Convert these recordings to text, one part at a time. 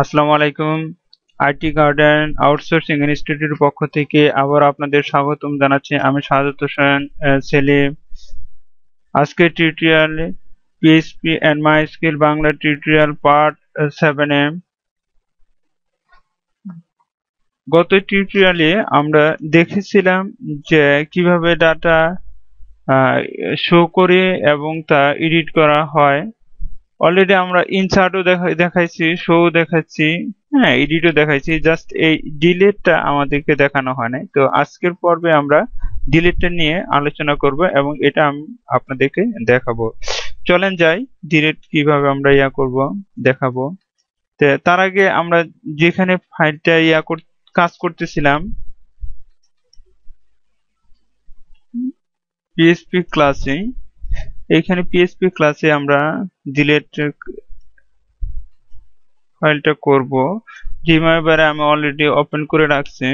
আসসালামু আলাইকুম। IT garden outsourcing ইনস্টিটিউটের পক্ষ থেকে আবার আপনাদের স্বাগতম জানাচ্ছি। আমি সাহাদত হোসেন সেলিম। আজকের টিউটোরিয়ালে PHP and MySQL Bangla tutorial part 7 গত টিউটোরিয়ালে আমরা দেখেছিলাম যে কিভাবে ডাটা শো করে এবং তা এডিট করা হয়। অলরেডি আমরা ইনসার্টও দেখাইছি, শো দেখাচ্ছি, হ্যাঁ, এডিটও দেখাইছি। জাস্ট এই ডিলেটটা আমাদেরকে দেখানো হয় নাই। তো আজকের পর্বে আমরা ডিলেটটা নিয়ে আলোচনা করব এবং এটা আমি আপনাদেরকে দেখাবো। চলেন যাই, ডিলেট কিভাবে আমরা করব দেখাবো। তো তার আগে আমরা যেখানে ফাইলটা কাজ করতেছিলাম পিএইচপি ক্লাসে, এইখানে পিএইচপি ক্লাসে আমরা ডিলেট ফাইলটা করব। জিমেইবারে আমি অলরেডি ওপেন করে রাখছি।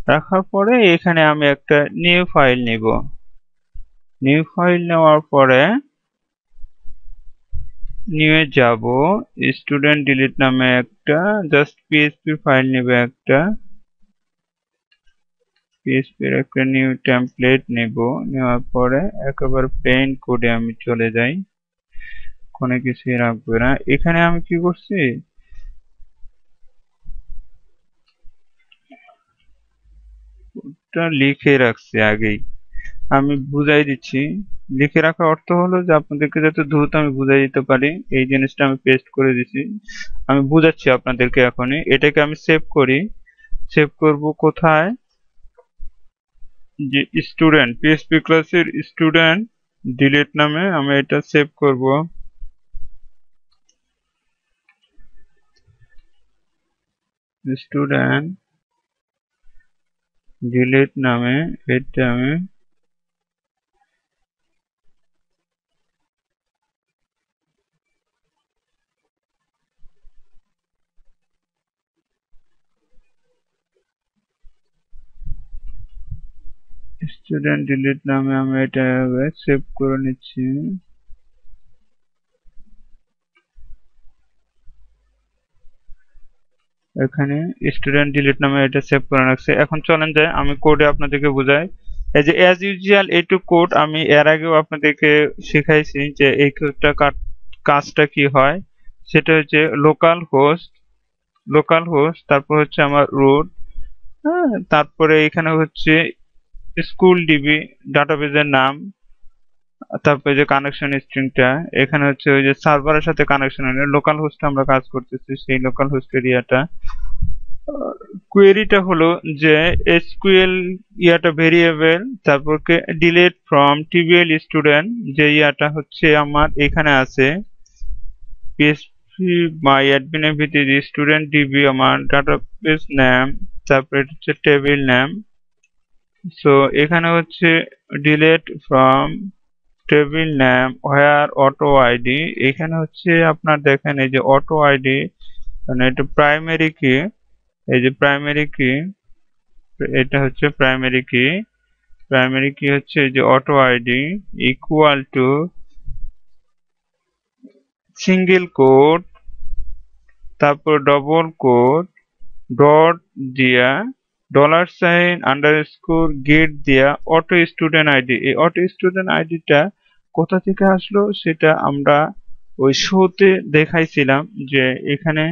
রাখার পরে এখানে আমি একটা নিউ ফাইল নিব। নিউ ফাইল নেওয়ার পরে নিউ এ যাব, স্টুডেন্ট ডিলিট নামে একটা জাস্ট পিএইচপি ফাইল নিব, একটা পিএইচপি এর একটা নিউ টেমপ্লেট নেব। নেওয়ার পরে একেবারে প্লেন কোডে আমি চলে যাই, কোনো কিছুই রাখবো না। এখানে আমি কি করছি, ওটা লিখে রাখছি আগেই। আমি বুঝাই দিচ্ছি। লিখে রাখার অর্থ হলো যে আপনাদেরকে যাতে দ্রুত আমি বুঝাই দিতে পারি, এই জিনিসটা আমি পেস্ট করে দিছি। আমি বুঝাচ্ছি আপনাদেরকে এখনই। এটাকে আমি সেভ করি। সেভ করব কোথায়, যে স্টুডেন্ট পিএইচপি ক্লাসের স্টুডেন্ট ডিলিট নামে আমি এটা সেভ করব। স্টুডেন্ট ডিলিট নামে এটা আমি স্টুডেন্ট ডিলিট নামে আমি এটা সেভ করে নিচ্ছি। এখানে স্টুডেন্ট ডিলিট নামে এটা সেভ করে রাখছে। এখন চলেন যাই আমি কোডে আপনাদেরকে বুঝাই। এই যে অ্যাজ ইউজুয়াল এইটু কোড আমি এর আগেও আপনাদেরকে শিখাইছি যে এই কোডটা কাজটা কি হয়। সেটা হচ্ছে লোকাল হোস্ট, তারপর হচ্ছে আমার রুট, হ্যাঁ, তারপরে এখানে হচ্ছে স্কুল ডিবি ডাটাবেজের নাম, তারপরে যে কানেকশন স্ট্রিংটা এখানে হচ্ছে ওই যে সার্ভারের সাথে কানেকশন, লোকাল হোস্টে আমরা কাজ করতেছি, সেই লোকাল হোস্ট এরিয়াটা। কোয়েরিটা হলো যে এসকিউএল ভেরিয়েবল, তারপর ডিলিট ফ্রম টিবিএল স্টুডেন্ট, যে হচ্ছে আমার এখানে আছে পিএসপি মাই অ্যাডমিন এর ভিতরে স্টুডেন্ট ডিবি আমার ডাটাবেস নেম, তারপর এটা হচ্ছে টেবিল নেম। সো এখানে হচ্ছে delete from table name where auto ID, এখানে হচ্ছে আপনার দেখেন এই যে অটো আইডি, মানে এটা প্রাইমারি কি, এই যে প্রাইমারি কি, এটা হচ্ছে প্রাইমারি কি হচ্ছে এই যে auto ID equal to single quote, তারপর ডবল কোড, ডট দিয়া, $সাইন আন্ডারস্কোর গেট দিয়া অটো স্টুডেন্ট আইডি। এই অটো স্টুডেন্ট আইডিটা কোথা থেকে আসলো সেটা আমরা ওই শোতে দেখাইছিলাম যে এখানে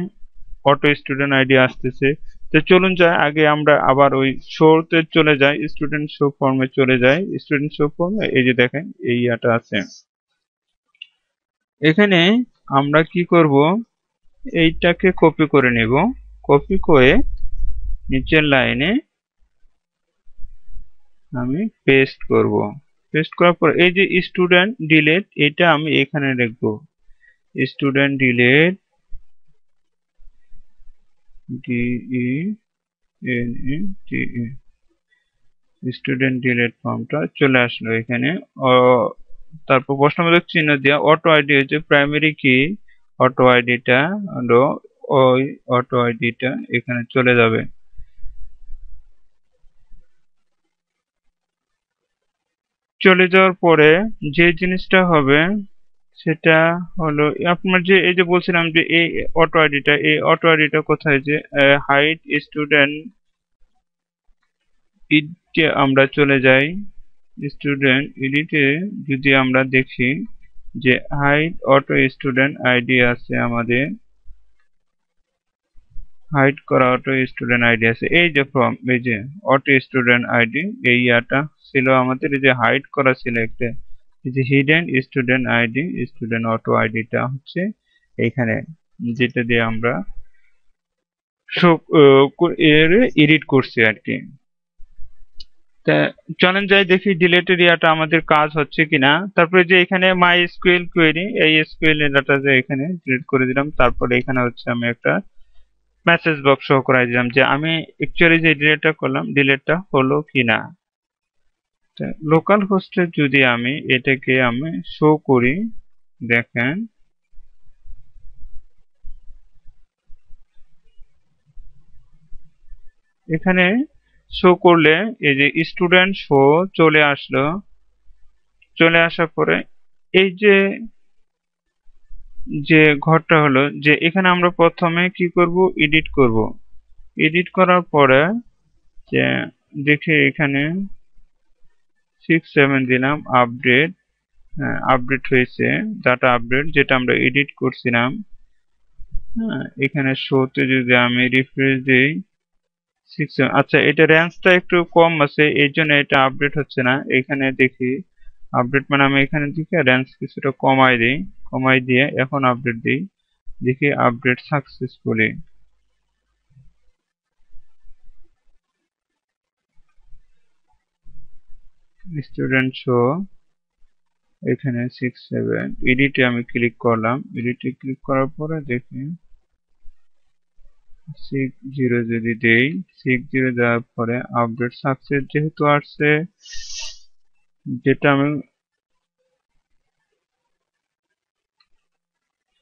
অটো স্টুডেন্ট আইডি আসতেছে। তো চলুন যাই, আগে আমরা আবার ওই শোতে চলে যাই, স্টুডেন্ট শো ফর্মে চলে যাই। স্টুডেন্ট শো ফর্মে এই যে দেখেন এই ইয়াটা আছে। এখানে আমরা কি করব, এইটাকে কপি করে নেব। কপি করে নিচের লাইনে আমি পেস্ট করব। পেস্ট করার পর এই যে স্টুডেন্ট ডিলিট, এটা আমি এখানে লিখবো। Student delete DENETE, student delete ফর্মটা চলে আসলো এখানে। তারপর প্রশ্নবোধক চিহ্ন দিয়া অটো আইডি হচ্ছে প্রাইমারি কি, অটো আইডিটা হলো ওই অটো আইডিটা এখানে চলে যাবে। চলে যাওয়ার পরে যে জিনিসটা হবে সেটা হলো আপনার যে এই যে বলছিলাম যে এই অটো আইডিটা কোথায়, যে হাইড স্টুডেন্ট ইডে আমরা চলে যাই। স্টুডেন্ট এডিটে যদি আমরা দেখি যে হাইড অটো স্টুডেন্ট আইডি আছে আমাদের, হাইড করা অটো স্টুডেন্ট আইডি আছে, এই যে ফর্ম, এই যে অটো স্টুডেন্ট আইডি, এই ইয়াটা ছিল আমাদের, এই যে হাইড করা ছিল একটা, এই যে hidden student ID, student auto আইডিটা হচ্ছে এইখানে, যেটা দিয়ে আমরা শো এর এডিট করছি আর কি। তা চলেন যাই দেখি ডিলেটেড ইয়াটা আমাদের কাজ হচ্ছে কিনা। তারপরে যে এখানে মাই এসকিউএল কোয়েরি, এই এসকিউএল ডাটা যে এখানে ডিলিট করে দিলাম। তারপরে এখানে হচ্ছে আমি একটা মেসেজ বক্স শো করাই দিলাম যে আমি অ্যাকচুয়ালি যে ডিলেটটা করলাম ডিলেটটা হলো কিনা। লোকাল হোস্টে যদি আমি এটাকে আমি শো করি, দেখেন এখানে শো করলে এই যে স্টুডেন্ট শো চলে আসলো। চলে আসার পরে এই যে যে ঘরটা হলো যে এখানে আমরা প্রথমে কি করব, এডিট করব। এডিট করার পরে যে দেখি এখানে 6 7 দিলাম, আপডেট, হ্যাঁ আপডেট হয়েছে, ডাটা আপডেট যেটা আমরা এডিট করছিলাম। হ্যাঁ এখানে শোতে যদি আমি রিফ্রেশ দিই 6 আচ্ছা এটা রেঞ্জটা একটু কম আছে, এই জন্য এটা আপডেট হচ্ছে না। এখানে দেখি আপডেট মানে আমি এখানে দেখি রেঞ্জ কিছুটা কমাই দিই, কমাই দিয়ে এখন আপডেট দিই, দেখি আপডেট সাকসেসফুলি। স্টুডেন্ট শো এখানে 6 7, এডিটে আমি ক্লিক করলাম, এডিটে ক্লিক করার পরে দেখি 6 0 যদি দেই, 6 0 দেওয়ার পরে আপডেট সাকসেস যেহেতু আসছে, যেটা আমি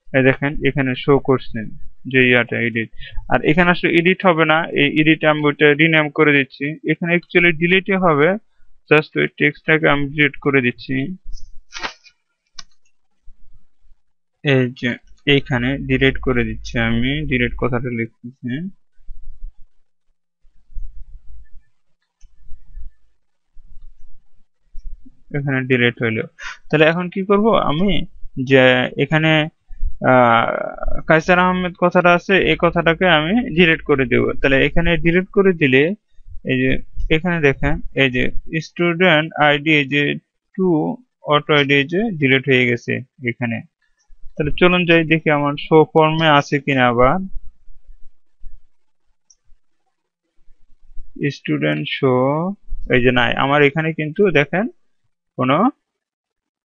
এই দেখেন এখানে শো করছে যে ইয়াটা এডিট। আর এখানে আসলে এডিট হবে না, এই এডিট আমি ওইটা রিনেম করে দিচ্ছি, এখানে অ্যাকচুয়ালি ডিলিটই হবে, জাস্ট ওই টেক্সটটাকে আমি ডিলিট করে দিচ্ছি। এই যে এইখানে ডিলিট করে দিচ্ছি, আমি ডিলিট কথাটা লিখতেছি, এখানে ডিলিট হইলো। তাহলে এখন কি করব আমি, যে এখানে আহ কায়সার আহমেদ কথাটা আছে, এই কথাটাকে আমি ডিলিট করে দেব। তাহলে এখানে ডিলিট করে দিলে এই যে এখানে দেখেন এই যে স্টুডেন্ট আইডি, এই যে টু অটো আইডি, এই যে ডিলিট হয়ে গেছে এখানে। তাহলে চলুন যাই দেখি আমার শো ফর্মে আছে কিনা। আবার স্টুডেন্ট শো, এই যে নাই, আমার এখানে কিন্তু দেখেন কোনো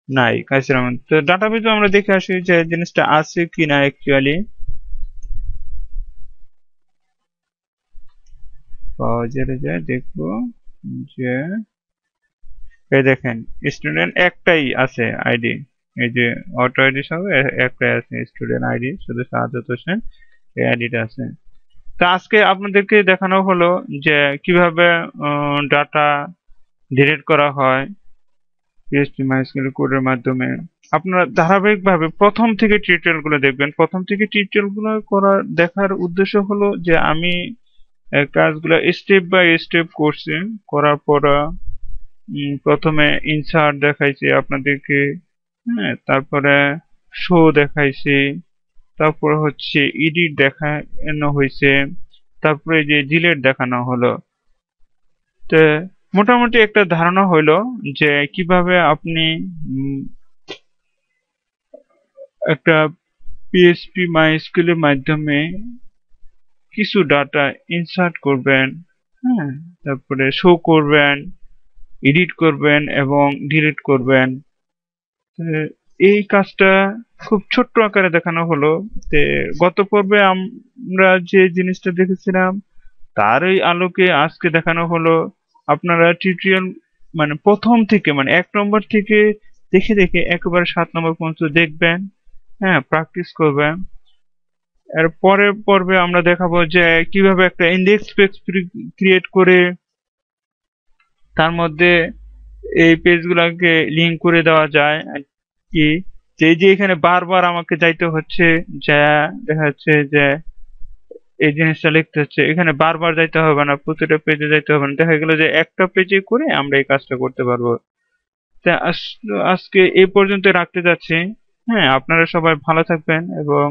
নাই কায়সার আহমেদ। তো ডাটাবেজে আমরা দেখে আসি যে জিনিসটা আছে কিনা অ্যাকচুয়ালি। ব্রাউজারে যায় দেখবো যে এই দেখেন স্টুডেন্ট একটাই আছে আইডি, এই যে অটো আইডি সহ একটাই আছে স্টুডেন্ট আইডি, শুধু সাহাদত হোসেন এই আইডিটা আছে। তো আজকে আপনাদেরকে দেখানো হলো যে কিভাবে ডাটা ডিলিট করা হয় পিএইচপি মাইস্কুয়েল কোডের মাধ্যমে। আপনারা ধারাবাহিকভাবে প্রথম থেকে টিউটোরিয়াল গুলো দেখবেন। প্রথম থেকে টিউটোরিয়াল গুলো করার দেখার উদ্দেশ্য হলো যে আমি কাজগুলো স্টেপ বাই স্টেপ করছি, করার পর প্রথমে ইনসার্ট দেখাইছি আপনাদেরকে, হ্যাঁ তারপরে শো দেখাইছি, তারপরে হচ্ছে এডিট দেখানো হয়েছে, তারপরে যে ডিলেট দেখানো হলো। তো মোটামুটি একটা ধারণা হইলো যে কিভাবে আপনি একটা পিএইচপি মাইস্কুয়েল এর মাধ্যমে কিছু ডাটা ইনসার্ট করবেন, হ্যাঁ তারপরে শো করবেন, এডিট করবেন এবং ডিলিট করবেন। এই কাজটা খুব ছোট্ট আকারে দেখানো হলো। তে গত পর্বে আমরা যে জিনিসটা দেখেছিলাম তারই আলোকে আজকে দেখানো হলো। আপনারা টিউটোরিয়াল মানে প্রথম থেকে মানে 1 নম্বর থেকে দেখে দেখে একেবারে 7 নম্বর পর্যন্ত দেখবেন, হ্যাঁ প্র্যাকটিস করবেন। এর পরের পর্বে আমরা দেখাবো যে কিভাবে একটা ইন্ডেক্স পেজ ক্রিয়েট করে তার মধ্যে এই পেজগুলোকে লিংক করে দেওয়া যায় আর কি। যে এই যে এখানে বারবার আমাকে যাইতে হচ্ছে, যা দেখা যাচ্ছে যে এই জিনিসটা লিখতে হচ্ছে, এখানে বারবার যাইতে হবে না, প্রতিটা পেজে যাইতে হবে না, দেখা গেল যে একটা পেজে করে আমরা এই কাজটা করতে পারবো। তা আজকে এই পর্যন্ত রাখতে যাচ্ছি। হ্যাঁ, আপনারা সবাই ভালো থাকবেন এবং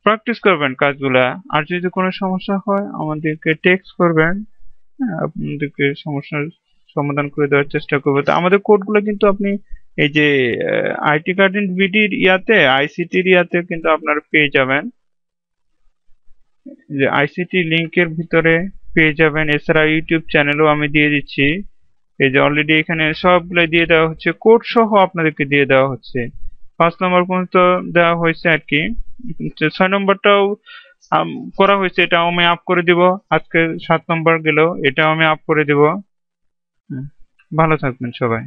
প্র্যাকটিস করবেন কাজগুলা। আর যদি কোনো সমস্যা হয় আমাদেরকে টেক্সট করবেন। হ্যাঁ, আপনাদেরকে সমস্যার সমাধান করে দেওয়ার চেষ্টা করবো। তো আমাদের কোডগুলো কিন্তু আপনি এই যে আইটি গার্ডেন বিডির ইয়াতে, আইসিটির ইয়াতে কিন্তু আপনারা পেয়ে যাবেন। যে আইসিটি লিংকের ভিতরে পেয়ে যাবেন। এছাড়া ইউটিউব চ্যানেলও আমি দিয়ে দিচ্ছি। এই যে অলরেডি এখানে সবগুলো দিয়ে দেওয়া হচ্ছে, কোড সহ আপনাদেরকে দিয়ে দেওয়া হচ্ছে। 5 নম্বর পর্যন্ত দেওয়া হয়েছে আর কি। 6 নম্বরটাও করা হয়েছে, এটাও আমি আপ করে দিব। আজকে 7 নম্বর গেল, এটাও আমি আপ করে দিব। হুম, ভালো থাকবেন সবাই।